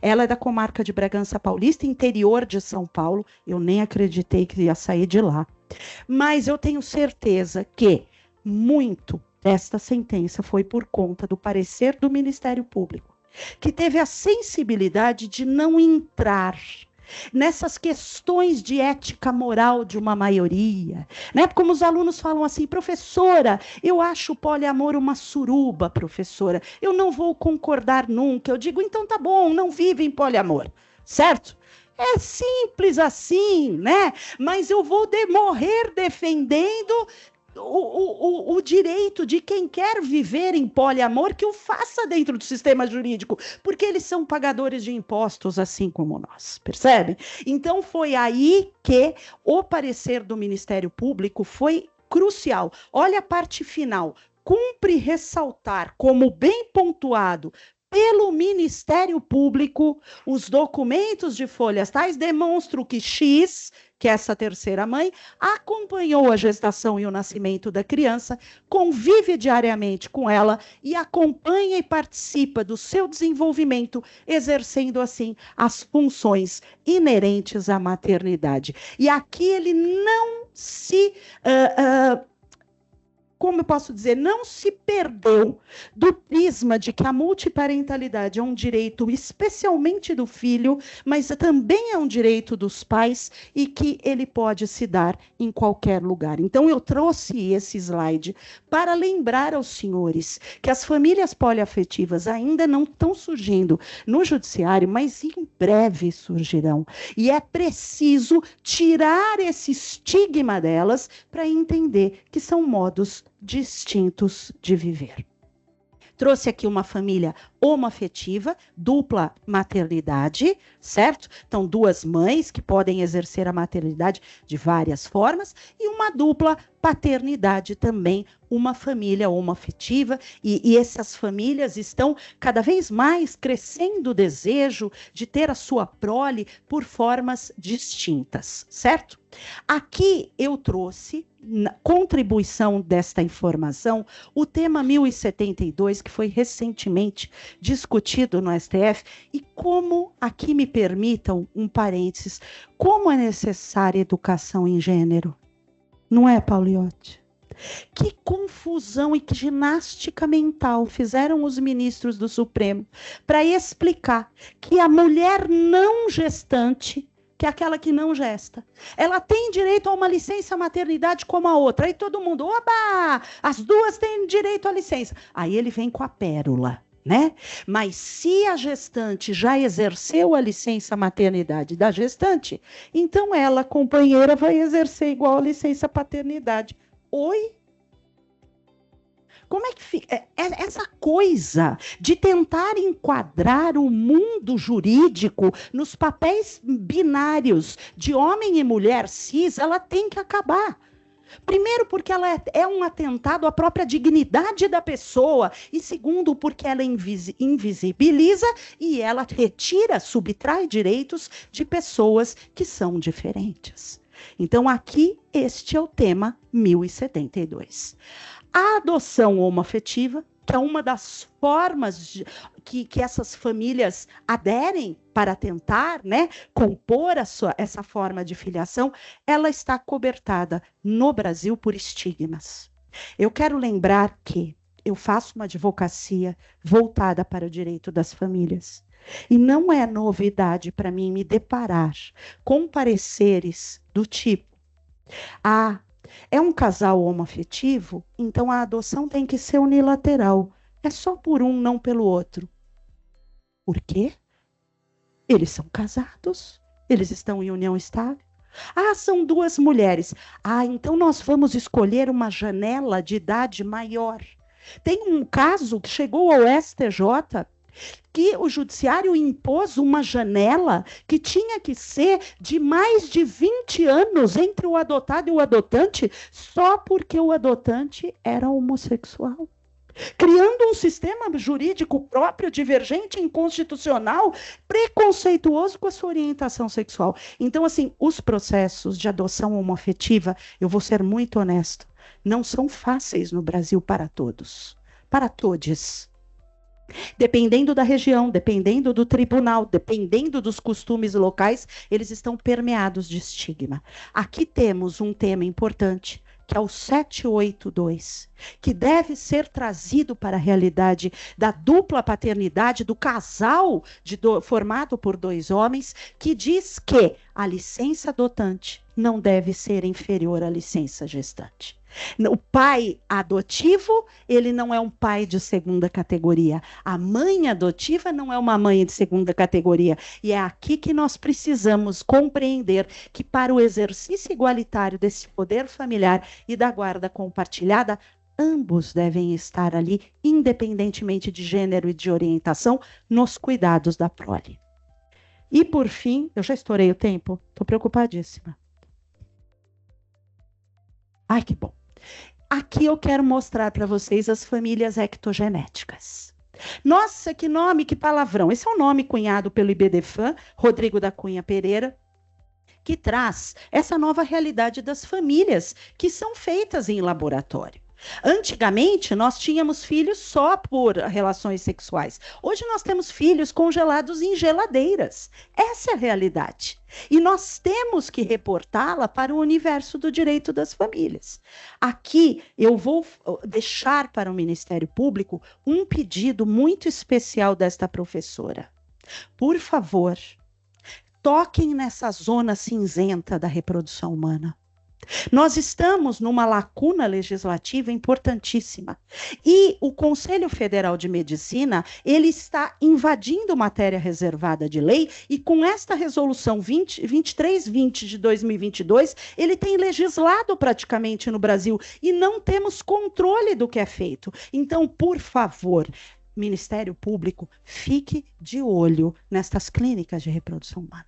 Ela é da comarca de Bragança Paulista, interior de São Paulo, eu nem acreditei que ia sair de lá. Mas eu tenho certeza que muito desta sentença foi por conta do parecer do Ministério Público, que teve a sensibilidade de não entrar nessas questões de ética moral de uma maioria, né? Como os alunos falam assim, professora, eu acho o poliamor uma suruba, professora, eu não vou concordar nunca. Eu digo, então tá bom, não vive em poliamor, certo? É simples assim, né? Mas eu vou morrer defendendo o direito de quem quer viver em poliamor que o faça dentro do sistema jurídico, porque eles são pagadores de impostos, assim como nós, percebe? Então foi aí que o parecer do Ministério Público foi crucial. Olha a parte final. Cumpre ressaltar, como bem pontuado pelo Ministério Público, os documentos de folhas tais demonstram que X, que é essa terceira mãe, acompanhou a gestação e o nascimento da criança, convive diariamente com ela e acompanha e participa do seu desenvolvimento, exercendo assim as funções inerentes à maternidade. E aqui ele não se como eu posso dizer, não se perdeu do prisma de que a multiparentalidade é um direito especialmente do filho, mas também é um direito dos pais e que ele pode se dar em qualquer lugar. Então, eu trouxe esse slide para lembrar aos senhores que as famílias poliafetivas ainda não estão surgindo no judiciário, mas em breve surgirão. E é preciso tirar esse estigma delas para entender que são modos distintos de viver. Trouxe aqui uma família homoafetiva, dupla maternidade, certo? Então, duas mães que podem exercer a maternidade de várias formas e uma dupla paternidade também, uma família homoafetiva, e essas famílias estão cada vez mais crescendo o desejo de ter a sua prole por formas distintas, certo? Aqui eu trouxe, na contribuição desta informação, o tema 1072, que foi recentemente discutido no STF, e como, aqui me permitam um parênteses, como é necessária educação em gênero. Não é, Pauliotti? Que confusão e que ginástica mental fizeram os ministros do Supremo para explicar que a mulher não gestante, que é aquela que não gesta, ela tem direito a uma licença maternidade como a outra. Aí todo mundo, oba, as duas têm direito à licença. Aí ele vem com a pérola, né? Mas se a gestante já exerceu a licença maternidade da gestante, então ela, companheira, vai exercer igual a licença paternidade. Oi? Como é que fica? Essa coisa de tentar enquadrar o mundo jurídico nos papéis binários de homem e mulher cis, ela tem que acabar. Primeiro, porque ela é um atentado à própria dignidade da pessoa. E segundo, porque ela invisibiliza e ela retira, subtrai direitos de pessoas que são diferentes. Então, aqui, este é o tema 1072. A adoção homoafetiva, que é uma das formas que essas famílias aderem para tentar, né, compor essa forma de filiação, ela está cobertada no Brasil por estigmas. Eu quero lembrar que eu faço uma advocacia voltada para o direito das famílias. E não é novidade para mim me deparar com pareceres do tipo: é um casal homoafetivo, então a adoção tem que ser unilateral. É só por um, não pelo outro. Por quê? Eles são casados, eles estão em união estável. São duas mulheres. Então nós vamos escolher uma janela de idade maior. Tem um caso que chegou ao STJ que o judiciário impôs uma janela que tinha que ser de mais de 20 anos entre o adotado e o adotante, só porque o adotante era homossexual. Criando um sistema jurídico próprio, divergente, inconstitucional, preconceituoso com a sua orientação sexual. Então, assim, os processos de adoção homoafetiva, eu vou ser muito honesto, não são fáceis no Brasil para todos, para todes. Dependendo da região, dependendo do tribunal, dependendo dos costumes locais, eles estão permeados de estigma. Aqui temos um tema importante, que é o 782, que deve ser trazido para a realidade da dupla paternidade, do casal formado por dois homens, que diz que a licença adotante não deve ser inferior à licença gestante. O pai adotivo, ele não é um pai de segunda categoria. A mãe adotiva não é uma mãe de segunda categoria. E é aqui que nós precisamos compreender que para o exercício igualitário desse poder familiar e da guarda compartilhada, ambos devem estar ali, independentemente de gênero e de orientação, nos cuidados da prole. E por fim, eu já estourei o tempo, estou preocupadíssima. Ai, que bom. Aqui eu quero mostrar para vocês as famílias ectogenéticas. Nossa, que nome, que palavrão. Esse é um nome cunhado pelo IBDFAM, Rodrigo da Cunha Pereira, que traz essa nova realidade das famílias que são feitas em laboratório. Antigamente, nós tínhamos filhos só por relações sexuais. Hoje nós temos filhos congelados em geladeiras. Essa é a realidade. E nós temos que reportá-la para o universo do direito das famílias. Aqui eu vou deixar para o Ministério Público um pedido muito especial desta professora. Por favor, toquem nessa zona cinzenta da reprodução humana. Nós estamos numa lacuna legislativa importantíssima. E o Conselho Federal de Medicina, ele está invadindo matéria reservada de lei e com esta resolução 2320 de 2022, ele tem legislado praticamente no Brasil e não temos controle do que é feito. Então, por favor, Ministério Público, fique de olho nestas clínicas de reprodução humana.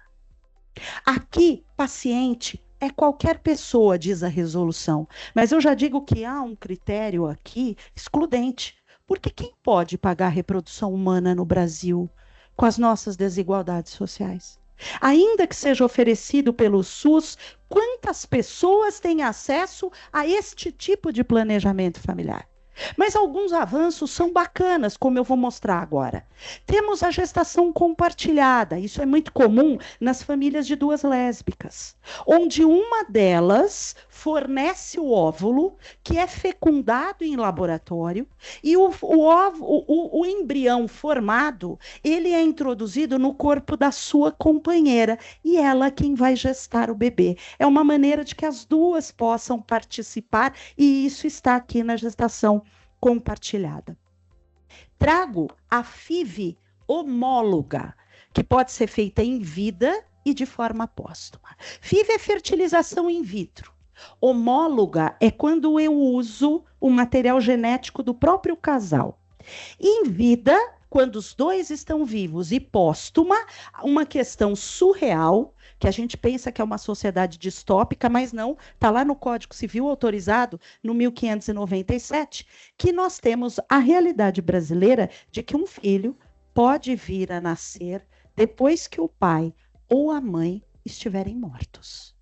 Aqui, paciente é qualquer pessoa, diz a resolução. Mas eu já digo que há um critério aqui excludente. Porque quem pode pagar a reprodução humana no Brasil com as nossas desigualdades sociais? Ainda que seja oferecido pelo SUS, quantas pessoas têm acesso a este tipo de planejamento familiar? Mas alguns avanços são bacanas, como eu vou mostrar agora. Temos a gestação compartilhada, isso é muito comum nas famílias de duas lésbicas, onde uma delas fornece o óvulo, que é fecundado em laboratório, e o embrião formado, ele é introduzido no corpo da sua companheira, e ela é quem vai gestar o bebê. É uma maneira de que as duas possam participar, e isso está aqui na gestação compartilhada. Trago a FIV homóloga, que pode ser feita em vida e de forma póstuma. FIV é fertilização in vitro. Homóloga é quando eu uso o material genético do próprio casal. Em vida, quando os dois estão vivos e póstuma, uma questão surreal, que a gente pensa que é uma sociedade distópica, mas não, está lá no Código Civil autorizado, no 1597, que nós temos a realidade brasileira de que um filho pode vir a nascer depois que o pai ou a mãe estiverem mortos.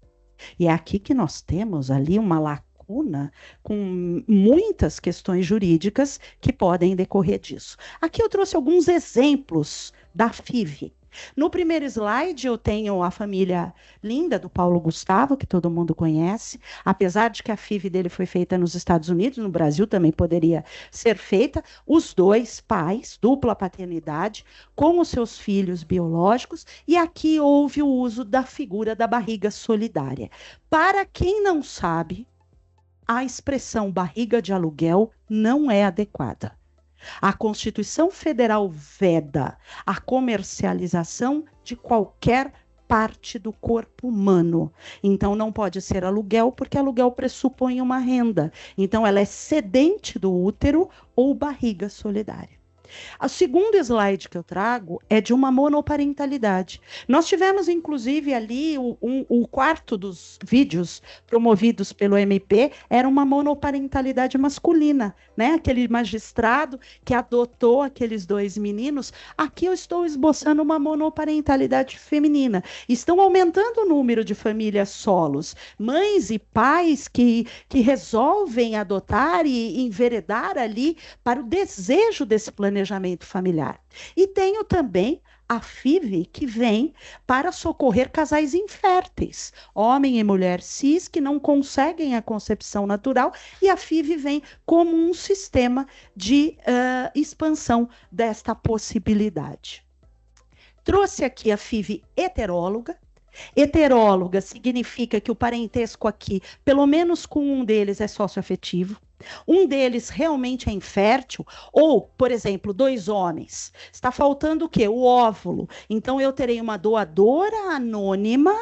E é aqui que nós temos ali uma lacuna com muitas questões jurídicas que podem decorrer disso. Aqui eu trouxe alguns exemplos da FIV. No primeiro slide eu tenho a família linda do Paulo Gustavo, que todo mundo conhece, apesar de que a FIV dele foi feita nos Estados Unidos, no Brasil também poderia ser feita, os dois pais, dupla paternidade, com os seus filhos biológicos, e aqui houve o uso da figura da barriga solidária. Para quem não sabe, a expressão barriga de aluguel não é adequada. A Constituição Federal veda a comercialização de qualquer parte do corpo humano. Então, não pode ser aluguel, porque aluguel pressupõe uma renda. Então, ela é cedente do útero ou barriga solidária. O segundo slide que eu trago é de uma monoparentalidade. Nós tivemos, inclusive, ali o quarto dos vídeos promovidos pelo MP era uma monoparentalidade masculina, né? Aquele magistrado que adotou aqueles dois meninos. Aqui eu estou esboçando uma monoparentalidade feminina. Estão aumentando o número de famílias solos, mães e pais que resolvem adotar e enveredar ali para o desejo desse planejamento familiar. E tenho também a FIV, que vem para socorrer casais inférteis, homem e mulher cis, que não conseguem a concepção natural, e a FIV vem como um sistema de expansão desta possibilidade. Trouxe aqui a FIV heteróloga. Heteróloga significa que o parentesco aqui, pelo menos com um deles, é socioafetivo. Um deles realmente é infértil, ou, por exemplo, dois homens. Está faltando o quê? O óvulo. Então, eu terei uma doadora anônima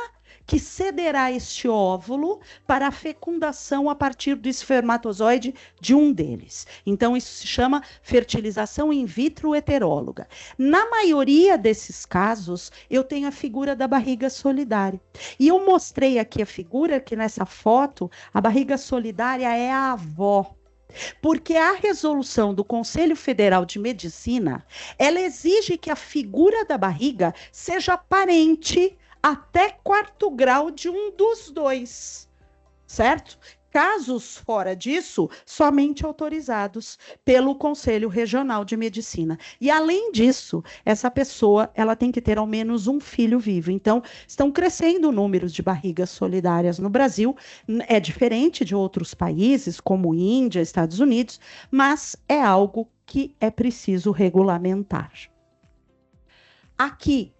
que cederá este óvulo para a fecundação a partir do espermatozoide de um deles. Então, isso se chama fertilização in vitro heteróloga. Na maioria desses casos, eu tenho a figura da barriga solidária. E eu mostrei aqui a figura que nessa foto, a barriga solidária é a avó. Porque a resolução do Conselho Federal de Medicina, ela exige que a figura da barriga seja parente até quarto grau de um dos dois, certo? Casos fora disso, somente autorizados pelo Conselho Regional de Medicina. E além disso, essa pessoa, ela tem que ter ao menos um filho vivo. Então, estão crescendo números de barrigas solidárias no Brasil. É diferente de outros países, como Índia, Estados Unidos, mas é algo que é preciso regulamentar. Aqui,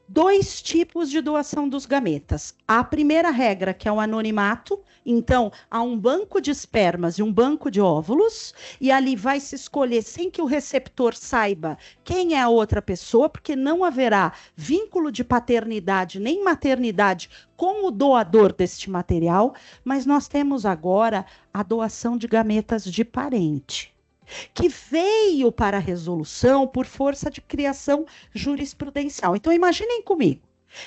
dois tipos de doação dos gametas. A primeira regra, que é o anonimato. Então, há um banco de espermas e um banco de óvulos, e ali vai se escolher sem que o receptor saiba quem é a outra pessoa, porque não haverá vínculo de paternidade nem maternidade com o doador deste material, mas nós temos agora a doação de gametas de parente, que veio para a resolução por força de criação jurisprudencial. Então, imaginem comigo,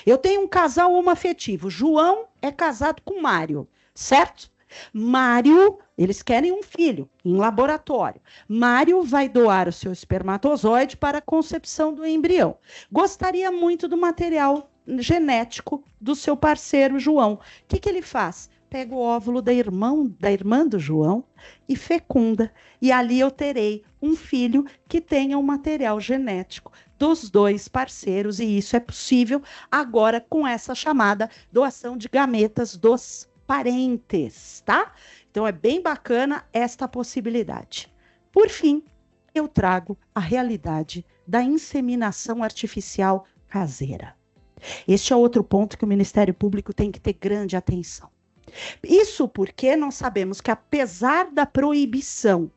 eu tenho um casal homoafetivo, João é casado com Mário, certo? Mário, eles querem um filho em laboratório. Mário vai doar o seu espermatozoide para a concepção do embrião. Gostaria muito do material genético do seu parceiro João. O que ele faz? Pega o óvulo da irmã do João e fecunda. E ali eu terei um filho que tenha um material genético dos dois parceiros. E isso é possível agora com essa chamada doação de gametas dos parentes, tá? Então é bem bacana esta possibilidade. Por fim, eu trago a realidade da inseminação artificial caseira. Este é outro ponto que o Ministério Público tem que ter grande atenção. Isso porque nós sabemos que, apesar da proibição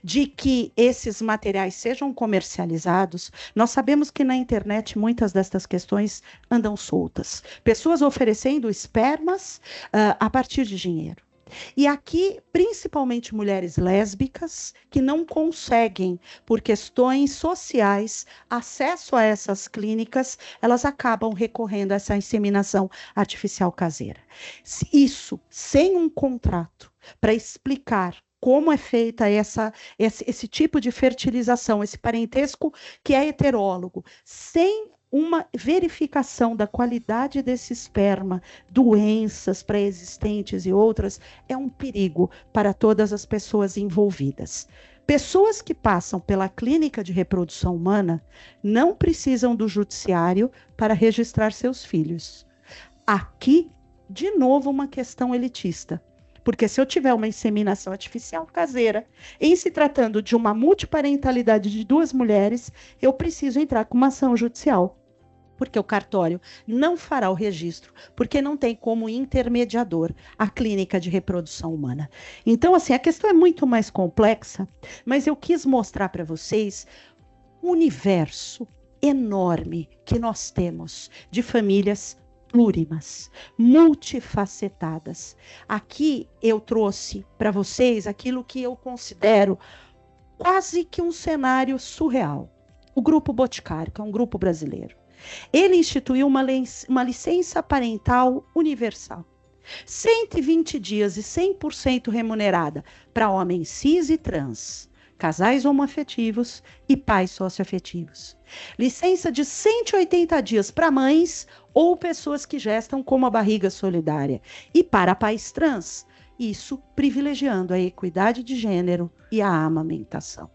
de que esses materiais sejam comercializados, nós sabemos que na internet muitas destas questões andam soltas. Pessoas oferecendo espermas a partir de dinheiro. E aqui, principalmente mulheres lésbicas, que não conseguem, por questões sociais, acesso a essas clínicas, elas acabam recorrendo a essa inseminação artificial caseira. Isso sem um contrato para explicar como é feita esse tipo de fertilização, esse parentesco que é heterólogo, sem uma verificação da qualidade desse esperma, doenças pré-existentes e outras, é um perigo para todas as pessoas envolvidas. Pessoas que passam pela clínica de reprodução humana não precisam do judiciário para registrar seus filhos. Aqui, de novo, uma questão elitista. Porque se eu tiver uma inseminação artificial caseira, em se tratando de uma multiparentalidade de 2 mulheres, eu preciso entrar com uma ação judicial. Porque o cartório não fará o registro, porque não tem como intermediador a clínica de reprodução humana. Então, assim, a questão é muito mais complexa, mas eu quis mostrar para vocês o universo enorme que nós temos de famílias plurimas, multifacetadas. Aqui eu trouxe para vocês aquilo que eu considero quase que um cenário surreal. O Grupo Boticário, que é um grupo brasileiro. Ele instituiu uma licença parental universal. 120 dias e 100% remunerada para homens cis e trans, casais homoafetivos e pais socioafetivos. Licença de 180 dias para mães ou pessoas que gestam como a barriga solidária. E para pais trans, isso privilegiando a equidade de gênero e a amamentação.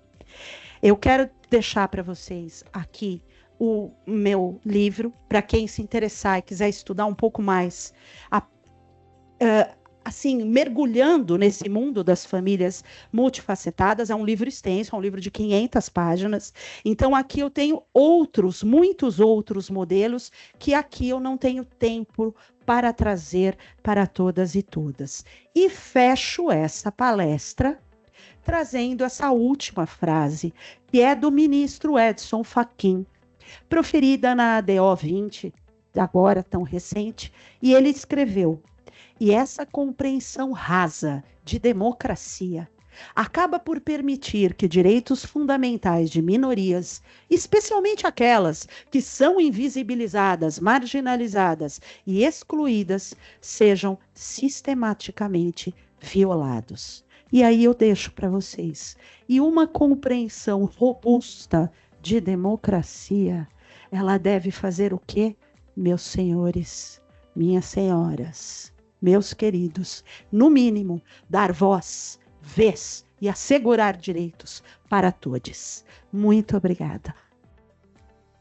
Eu quero deixar para vocês aqui o meu livro, para quem se interessar e quiser estudar um pouco mais, assim, mergulhando nesse mundo das famílias multifacetadas. É um livro extenso, é um livro de 500 páginas. Então, aqui eu tenho muitos outros modelos, que aqui eu não tenho tempo para trazer para todas e todas. E fecho essa palestra trazendo essa última frase, que é do ministro Edson Fachin, proferida na ADO 20, agora tão recente, e ele escreveu: e essa compreensão rasa de democracia acaba por permitir que direitos fundamentais de minorias, especialmente aquelas que são invisibilizadas, marginalizadas e excluídas, sejam sistematicamente violados. E aí eu deixo para vocês. E uma compreensão robusta de democracia, ela deve fazer o quê, meus senhores, minhas senhoras, meus queridos? No mínimo, dar voz, vez e assegurar direitos para todos. Muito obrigada.